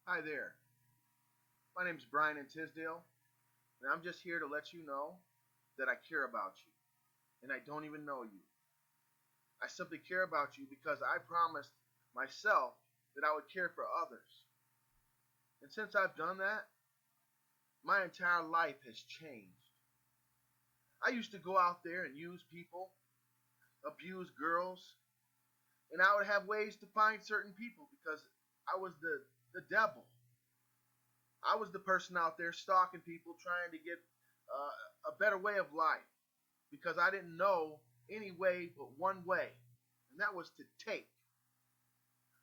Hi there. My name's Brian in Tisdale, and I'm just here to let you know that I care about you, and I don't even know you. I simply care about you because I promised myself that I would care for others. And since I've done that, my entire life has changed. I used to go out there and use people, abuse girls, and I would have ways to find certain people because I was the devil. I was the person out there stalking people trying to get a better way of life because I didn't know any way but one way, and that was to take,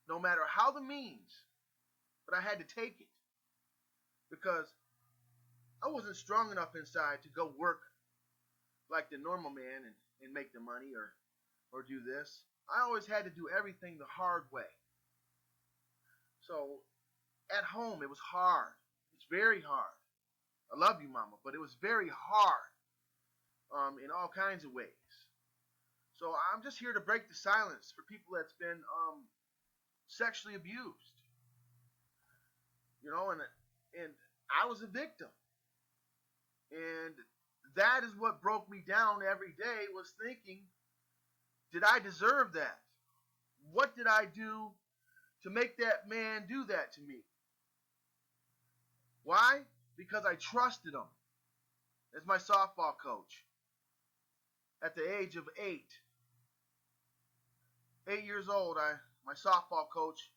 no matter how the means, but I had to take it because I wasn't strong enough inside to go work like the normal man and make the money or do this. I always had to do everything the hard way. So at home, it was hard. It's very hard. I love you, Mama, but it was very hard in all kinds of ways. So I'm just here to break the silence for people that's been sexually abused, and I was a victim, and that is what broke me down every day was thinking, did I deserve that? What did I do to make that man do that to me? Why? Because I trusted him as my softball coach at the age of 8 years old. My softball coach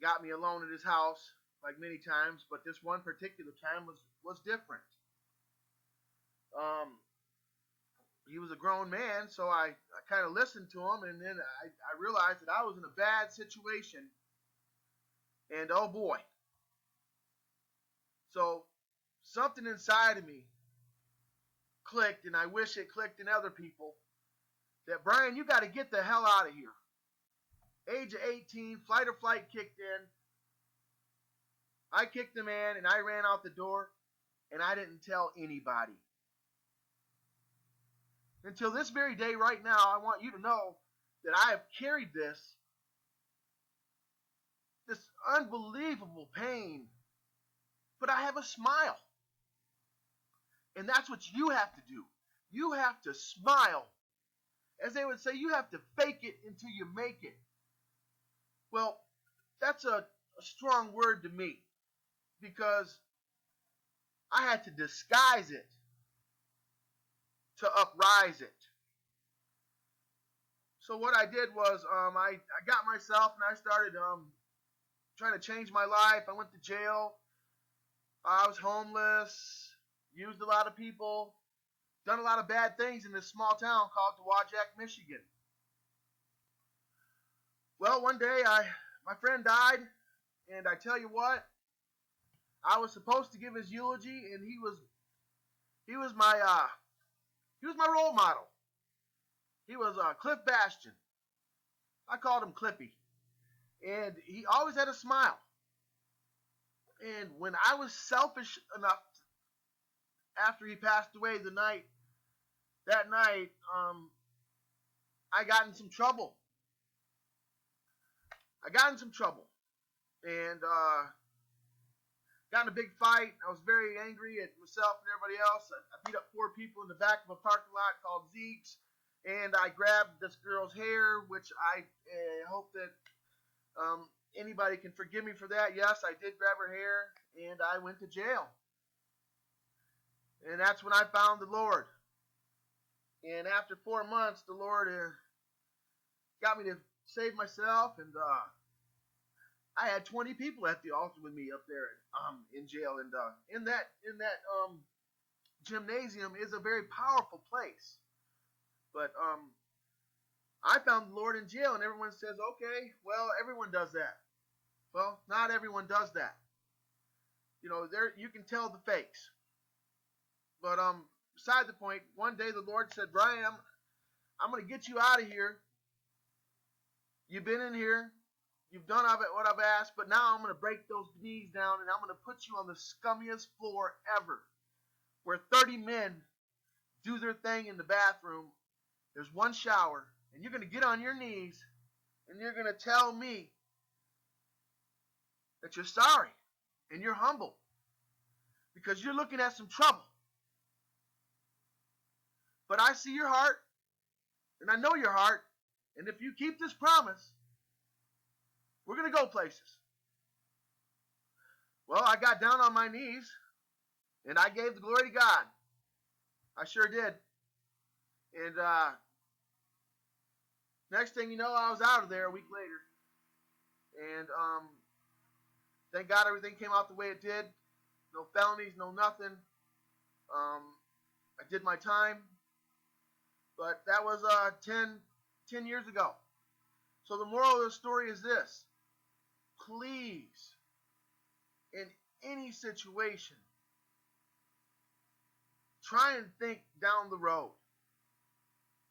got me alone at his house like many times, but this one particular time was different. Um, he was a grown man, so I kind of listened to him, and then I realized that I was in a bad situation, and oh boy. So something inside of me clicked, and I wish it clicked in other people, that Brian, you got to get the hell out of here. Age of 18, flight or flight kicked in. I kicked the man, and I ran out the door, and I didn't tell anybody. Until this very day right now, I want you to know that I have carried this unbelievable pain, but I have a smile. And that's what you have to do. You have to smile. As they would say, you have to fake it until you make it. Well, that's a strong word to me because I had to disguise it to uprise it. So what I did was I got myself and I started trying to change my life. I went to jail. I was homeless, used a lot of people, done a lot of bad things in this small town called Dowagiac, Michigan. Well, one day my friend died, and I tell you what, I was supposed to give his eulogy, and he was my he was my role model. He was Cliff Bastion. I called him Clippy, and he always had a smile. And when I was selfish enough after he passed away that night, I got in some trouble. I got in some trouble, and got in a big fight. I was very angry at myself and everybody else. I beat up 4 people in the back of a parking lot called Zeke's, and I grabbed this girl's hair, which I hope that anybody can forgive me for that. Yes, I did grab her hair, and I went to jail. And that's when I found the Lord. And after 4 months, the Lord got me to save myself, and I had 20 people at the altar with me up there in jail, and in that gymnasium is a very powerful place. But I found the Lord in jail, and everyone says, okay, well, everyone does that. Well, not everyone does that. There you can tell the fakes. But beside the point, one day the Lord said, Brian, I'm going to get you out of here. You've been in here. You've done what I've asked, but now I'm going to break those knees down, and I'm going to put you on the scummiest floor ever, where 30 men do their thing in the bathroom. There's one shower, and you're going to get on your knees, and you're going to tell me that you're sorry and you're humble because you're looking at some trouble. But I see your heart, and I know your heart, and if you keep this promise, we're going to go places. Well, I got down on my knees, and I gave the glory to God. I sure did. And next thing you know, I was out of there a week later. And thank God everything came out the way it did. No felonies, no nothing. I did my time. But that was 10 years ago. So the moral of the story is this. Please, in any situation, try and think down the road.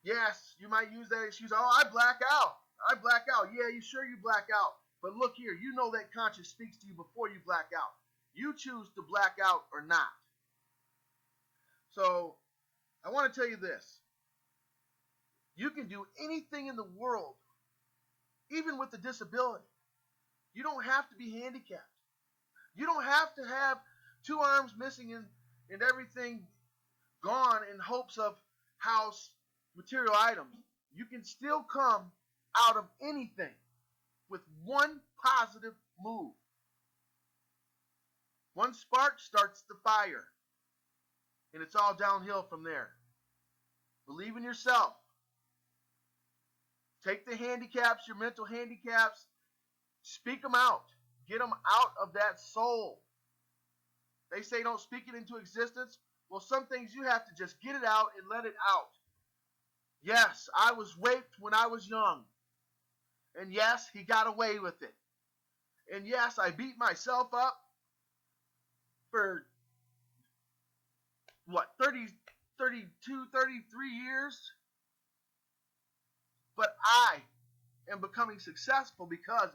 Yes, you might use that excuse. Oh, I black out. I black out. Yeah, you black out. But look here, you know that conscience speaks to you before you black out. You choose to black out or not. So, I want to tell you this. You can do anything in the world, even with a disability. You don't have to be handicapped. You don't have to have 2 arms missing and everything gone in hopes of house material items. You can still come out of anything with one positive move. One spark starts the fire, and it's all downhill from there. Believe in yourself. Take the handicaps, your mental handicaps, speak them out. Get them out of that soul. They say don't speak it into existence. Well, some things you have to just get it out and let it out. Yes, I was raped when I was young. And yes, he got away with it. And yes, I beat myself up for, 32, 33 years? But I am becoming successful because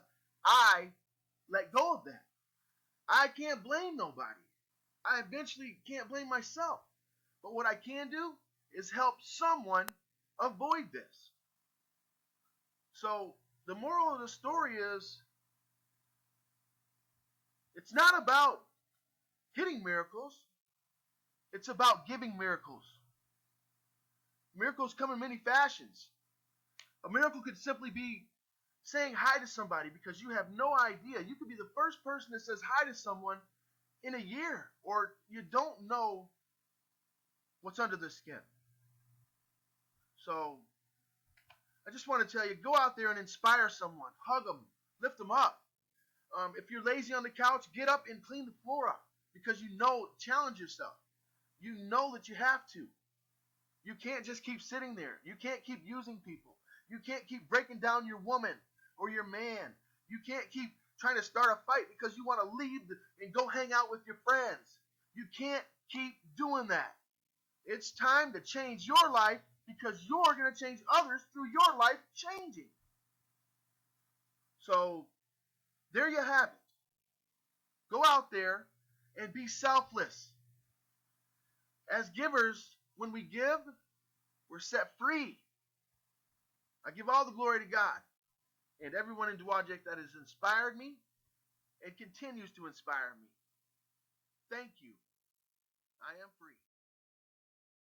I let go of that. I can't blame nobody. I eventually can't blame myself. But what I can do is help someone avoid this. So the moral of the story is, it's not about hitting miracles. It's about giving miracles. Miracles come in many fashions. A miracle could simply be saying hi to somebody because you have no idea. You could be the first person that says hi to someone in a year, or you don't know what's under the skin. So I just want to tell you, go out there and inspire someone. Hug them. Lift them up. If you're lazy on the couch, get up and clean the floor up because challenge yourself. You know that you have to. You can't just keep sitting there. You can't keep using people. You can't keep breaking down your woman or your man. You can't keep trying to start a fight because you want to leave and go hang out with your friends. You can't keep doing that. It's time to change your life because you're going to change others through your life changing. So, there you have it. Go out there and be selfless. As givers, when we give, we're set free. I give all the glory to God and everyone in Dowagiac that has inspired me and continues to inspire me. Thank you. I am free.